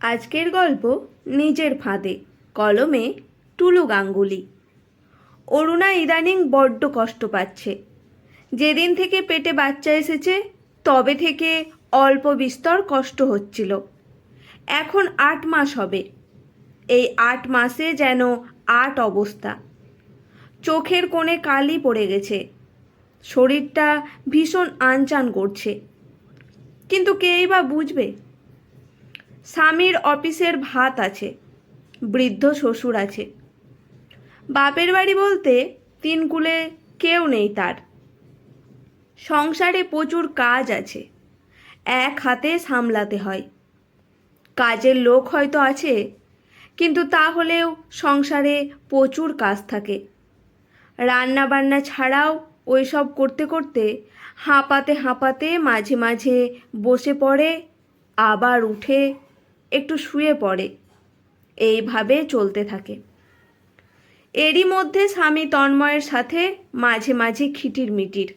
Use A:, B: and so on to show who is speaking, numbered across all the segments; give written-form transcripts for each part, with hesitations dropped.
A: আজকের গল্প নিজের ফাঁদে, কলমে টুলু গাঙ্গুলি। অরুণা ইদানিং বড্ড কষ্ট পাচ্ছে। যেদিন থেকে পেটে বাচ্চা এসেছে তবে থেকে অল্প বিস্তর কষ্ট হচ্ছিল। এখন 8 মাস হবে। এই 8 মাসে যেন 8 অবস্থা। চোখের কোণে কালি পড়ে গেছে, শরীরটা ভীষণ আনচান করছে, কিন্তু কেই বা বুঝবে। স্বামীর অফিসের ভাত আছে, বৃদ্ধ শ্বশুর আছে, বাপের বাড়ি বলতে 3 কুলে কেউ নেই তার। সংসারে প্রচুর কাজ আছে, এক হাতে সামলাতে হয়। কাজের লোক হয়তো আছে, কিন্তু তাহলেও সংসারে প্রচুর কাজ থাকে। রান্না বান্না ছাড়াও ওইসব করতে করতে হাঁপাতে হাঁপাতে মাঝে মাঝে বসে পড়ে, আবার উঠে একটু শুয়ে পড়ে। এইভাবে চলতে থাকে। এরই মধ্যে স্বামী তন্ময়ের সাথে মাঝে মাঝে খিটির মিটির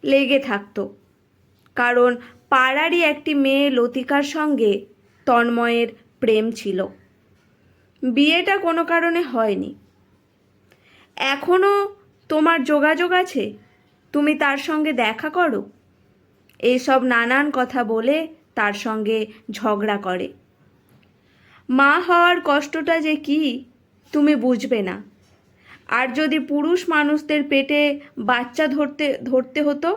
A: লেগে থাকতো, কারণ পাড়ারই একটি মেয়ে লতিকার সঙ্গে তন্ময়ের প্রেম ছিল। বিয়েটা কোনো কারণে হয়নি। এখনও তোমার যোগাযোগ আছে, তুমি তার সঙ্গে দেখা করো, এইসব নানান কথা বলে তার সঙ্গে ঝগড়া করে। মা হওয়ার কষ্টটা যে কি তুমি বুঝবে না। আর যদি পুরুষ মানুষদের পেটে বাচ্চা ধরতে হতো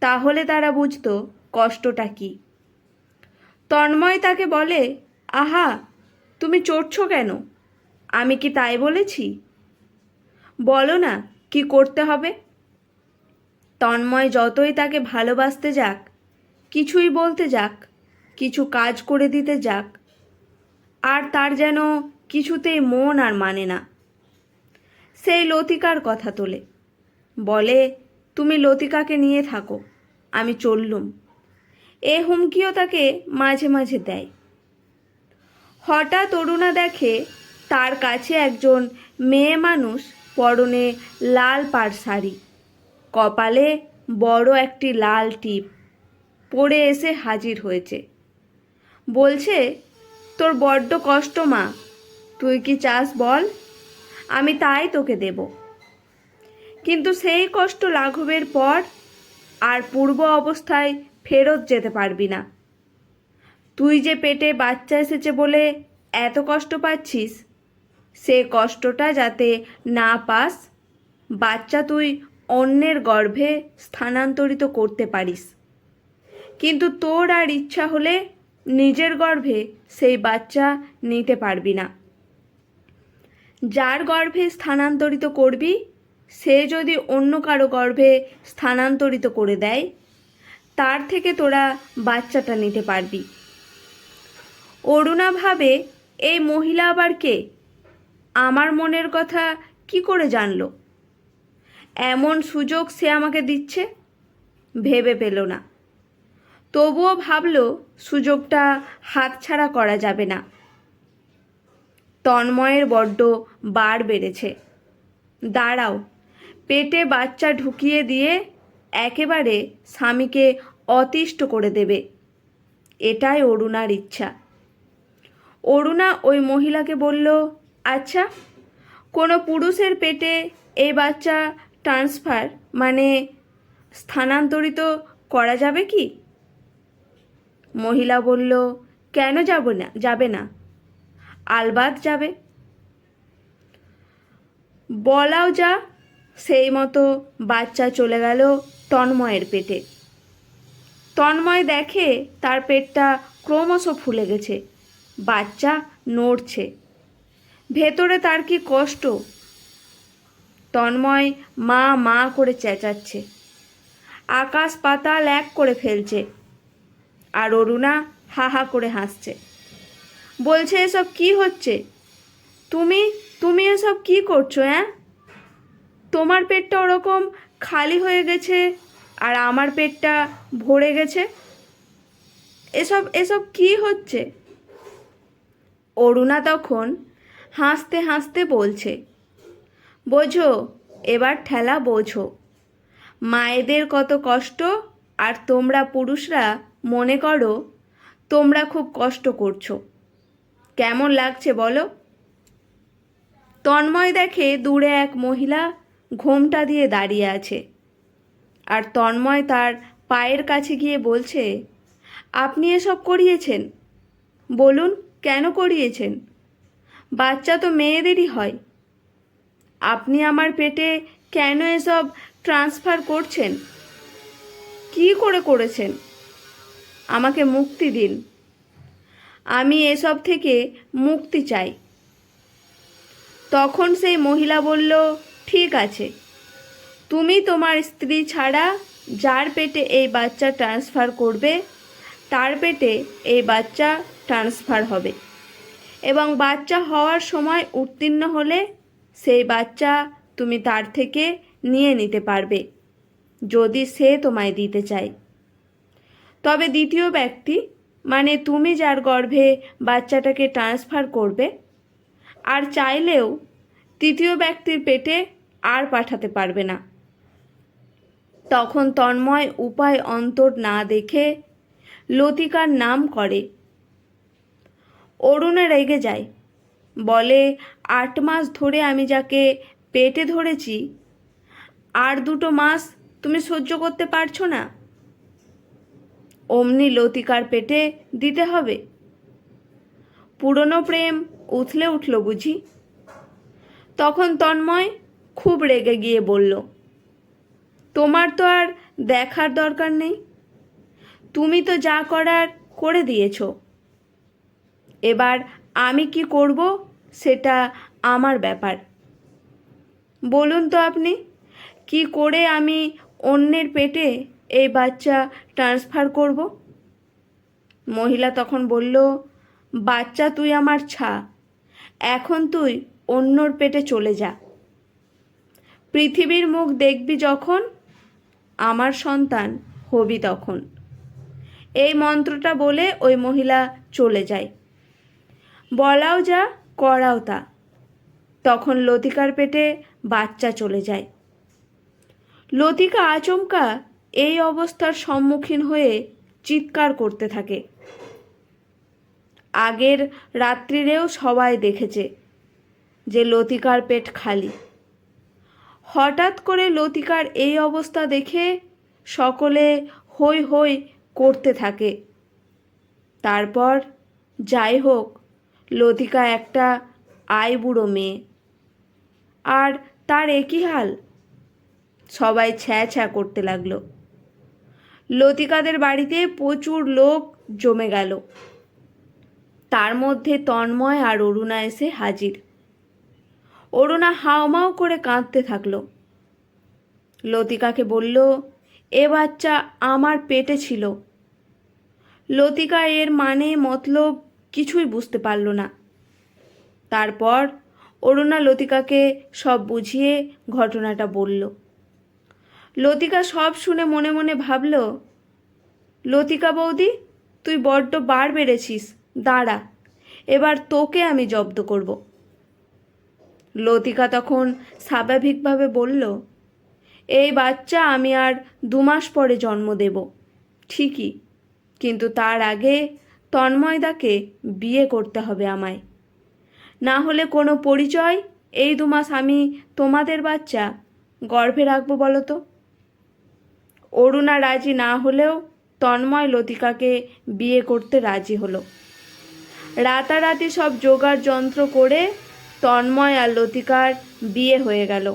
A: তাহলে তারা বুঝতো কষ্টটা কি। তন্ময় তাকে বলে, আহা, তুমি চড়ছো কেন? আমি কি তাই বলেছি? বলো না কি করতে হবে। তন্ময় যতই তাকে ভালোবাসতে যাক, কিছুই বলতে যাক, কিছু কাজ করে দিতে যাক, আর তার যেন কিছুতেই মন আর মানে না। সেই লতিকার কথা তোলে, বলে, তুমি লতিকাকে নিয়ে থাকো, আমি চললুম। এ হুমকিও তাকে মাঝে মাঝে দেয়। হঠাৎ অরুণা দেখে তার কাছে একজন মেয়ে মানুষ পরনে লাল পাড় শাড়ি, কপালে বড় একটি লাল টিপ পরে এসে হাজির হয়েছে। বলছে, তোর বড্ড কষ্ট মা, তুই কি চাস বল, আমি তাই তোকে দেব। কিন্তু সেই কষ্ট লাঘবের পর আর পূর্ব অবস্থায় ফেরত যেতে পারবি না। তুই যে পেটে বাচ্চা এসেছে বলে এত কষ্ট পাচ্ছিস, সে কষ্টটা যাতে না পাস, বাচ্চা তুই অন্যের গর্ভে স্থানান্তরিত করতে পারিস। কিন্তু তোর আর ইচ্ছা হলে নিজের গর্ভে সেই বাচ্চা নিতে পারবি না। যার গর্ভে স্থানান্তরিত করবি সে যদি অন্য কারো গর্ভে স্থানান্তরিত করে দেয়, তার থেকে তোরা বাচ্চাটা নিতে পারবি। অরুণা ভাবে, এই মহিলা আবার কে? আমার মনের কথা কি করে জানলো? এমন সুযোগ সে আমাকে দিচ্ছে, ভেবে পেল না। তবুও ভাবল সুযোগটা হাতছাড়া করা যাবে না। তন্ময়ের বড্ড বার বেড়েছে। দাঁড়াও, পেটে বাচ্চা ঢুকিয়ে দিয়ে একেবারে স্বামীকে অতিষ্ঠ করে দেবে, এটাই অরুণার ইচ্ছা। অরুণা ওই মহিলাকে বলল, আচ্ছা, কোনো পুরুষের পেটে এই বাচ্চা ট্রান্সফার মানে স্থানান্তরিত করা যাবে কি? মহিলা বলল, কেন যাবে না, আলবাত যাবে। বলাও যা। সেই মতো বাচ্চা চলে গেল তন্ময়ের পেটে। তন্ময় দেখে তার পেটটা ক্রমশ ফুলে গেছে, বাচ্চা নড়ছে। ভেতরে তার কি কষ্ট! তন্ময় মা মা করে চেঁচাচ্ছে, আকাশ পাতাল এক করে ফেলছে। আর অরুণা হা হা করে হাসছে, বলছে, এসব কি হচ্ছে? তুমি তুমি এসব কি করছো? তোমার পেটটা ওরকম খালি হয়ে গেছে আর আমার পেটটা ভরে গেছে, এসব এসব কি হচ্ছে? অরুণা তখন হাসতে হাসতে বলছে, বোঝো, এবার ঠেলা বোঝো। মায়েদের কত কষ্ট, আর তোমরা পুরুষরা মনে করো তোমরা খুব কষ্ট করছো। কেমন লাগছে বলো? তন্ময় দেখে দূরে এক মহিলা ঘোমটা দিয়ে দাঁড়িয়ে আছে, আর তন্ময় তার পায়ের কাছে গিয়ে বলছে, আপনি এসব করিয়েছেন? বলুন কেন করিয়েছেন? বাচ্চা তো মেয়েদেরই হয়। আপনি আমার পেটে কেন এসব ট্রান্সফার করছেন? কি করে করেছেন? আমাকে মুক্তি দিন। আমি এসব থেকে মুক্তি চাই। তখন সেই মহিলা বলল, ঠিক আছে, তুমি তোমার স্ত্রী ছাড়া যার পেটে এই বাচ্চা ট্রান্সফার করবে তার পেটে এই বাচ্চা ট্রান্সফার হবে, এবং বাচ্চা হওয়ার সময় উত্তীর্ণ হলে সেই বাচ্চা তুমি তার থেকে নিয়ে নিতে পারবে, যদি সে তোমায় দিতে চায়। তবে দ্বিতীয় ব্যক্তি, মানে তুমি যার গর্ভে বাচ্চাটাকে ট্রান্সফার করবে, আর চাইলেও তৃতীয় ব্যক্তির পেটে আর পাঠাতে পারবে না। তখন তন্ময় উপায় অন্তর না দেখে লতিকার নাম করে। অরুণা রেগে যায়, বলে, 8 মাস ধরে আমি যাকে পেটে ধরেছি, আর 2 মাস তুমি সহ্য করতে পারছো না? অমনি লতিকার পেটে দিতে হবে? পুরনো প্রেম উথলে উঠল বুঝি? তখন তন্ময় খুব রেগে গিয়ে বলল, তোমার তো আর দেখার দরকার নেই, তুমি তো যা করার করে দিয়েছ। এবার আমি কি করব সেটা আমার ব্যাপার। বলুন তো আপনি, কি করে আমি অন্যের পেটে এই বাচ্চা ট্রান্সফার করব? মহিলা তখন বলল, বাচ্চা তুই আমার ছা, এখন তুই অন্যর পেটে চলে যা। পৃথিবীর মুখ দেখবি যখন, আমার সন্তান হবি তখন। এই মন্ত্রটা বলে ওই মহিলা চলে যায়। বলাও যা, করাও তা। তখন লতিকার পেটে বাচ্চা চলে যায়। লতিকা আচমকা এই অবস্থার সম্মুখীন হয়ে চিৎকার করতে থাকে। আগের রাত্রিরেও সবাই দেখেছে যে লতিকার পেট খালি। হঠাৎ করে লতিকার এই অবস্থা দেখে সকলে হই হই করতে থাকে। তারপর যাই হোক, লতিকা একটা আইবুড়ো মেয়ে, আর তার একই হাল। সবাই ছ্যাঁ ছ্যাঁ করতে লাগলো। লতিকাদের বাড়িতে প্রচুর লোক জমে গেল। তার মধ্যে তন্ময় আর অরুণা এসে হাজির। অরুণা হাউমাউ করে কাঁদতে থাকলো। লতিকাকে বলল, এ বাচ্চা আমার পেটে ছিল। লতিকা এর মানে মতলব কিছুই বুঝতে পারল না। তারপর অরুণা লতিকাকে সব বুঝিয়ে ঘটনাটা বলল। লতিকা সব শুনে মনে মনে ভাবল, লতিকা বৌদি, তুই বড্ড বার বেড়েছিস, দাঁড়া, এবার তোকে আমি জব্দ করব। লতিকা তখন স্বাভাবিকভাবে বলল, এই বাচ্চা আমি আর 2 মাস পরে জন্ম দেব ঠিকই, কিন্তু তার আগে তন্ময়দাকে বিয়ে করতে হবে আমায়, না হলে কোনো পরিচয় এই 2 মাস আমি তোমাদের বাচ্চা গর্ভে রাখবো বলো তো? অরুণা রাজি না হলেও তন্ময় লতিকাকে বিয়ে করতে রাজি হলো। রাতারাতি সব জোগাড় যন্ত্র করে তন্ময় আর লতিকার বিয়ে হয়ে গেল।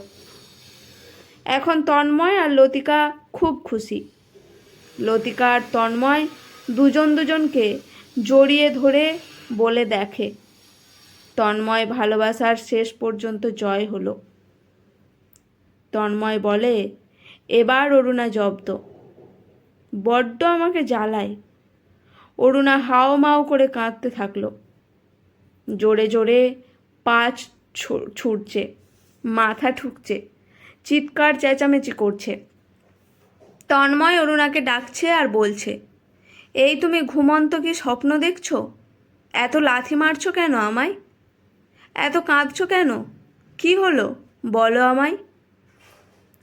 A: এখন তন্ময় আর লতিকা খুব খুশি। লতিকা আর তন্ময় দুজনকে জড়িয়ে ধরে বলে দেখে, তন্ময় ভালোবাসার শেষ পর্যন্ত জয় হলো। তন্ময় বলে, এবার অরুণা জব্দ, বড্ড আমাকে জ্বালায়। অরুণা হাও করে কাঁদতে থাকলো। জোরে জোরে পা ছুটছে, মাথা ঠুকছে, চিৎকার চেঁচামেচি করছে। তন্ময় অরুণাকে ডাকছে আর বলছে, এই তুমি ঘুমন্ত কি স্বপ্ন দেখছো? এত লাথি মারছো কেন আমায়? এত কাঁদছো কেন? কি হলো বলো আমায়?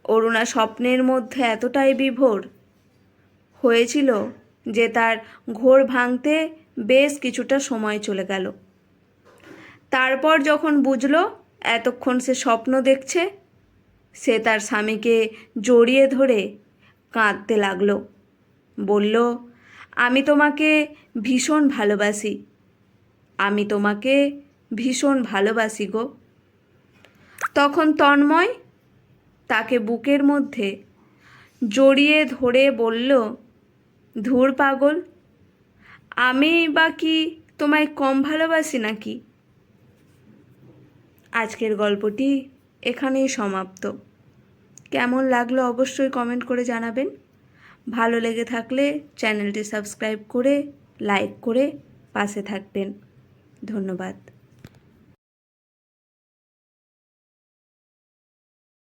A: অরুণা স্বপ্নের মধ্যে এতটাই বিভোর হয়েছিল যে তার ঘোর ভাঙতে বেশ কিছুটা সময় চলে গেল। তারপর যখন বুঝলো এতক্ষণ সে স্বপ্ন দেখছে, সে তার স্বামীকে জড়িয়ে ধরে কাঁদতে লাগলো। বলল, আমি তোমাকে ভীষণ ভালোবাসি, আমি তোমাকে ভীষণ ভালোবাসি গো। তখন তন্ময় তাকে বুকের মধ্যে জড়িয়ে ধরে বলল, ধুর পাগল, আমি বা কি তোমায় কম ভালোবাসি নাকি? আজকের গল্পটি এখানেই সমাপ্ত। কেমন লাগলো অবশ্যই কমেন্ট করে জানাবেন। ভালো লেগে থাকলে চ্যানেলটি সাবস্ক্রাইব করে লাইক করে পাশে থাকবেন। ধন্যবাদ।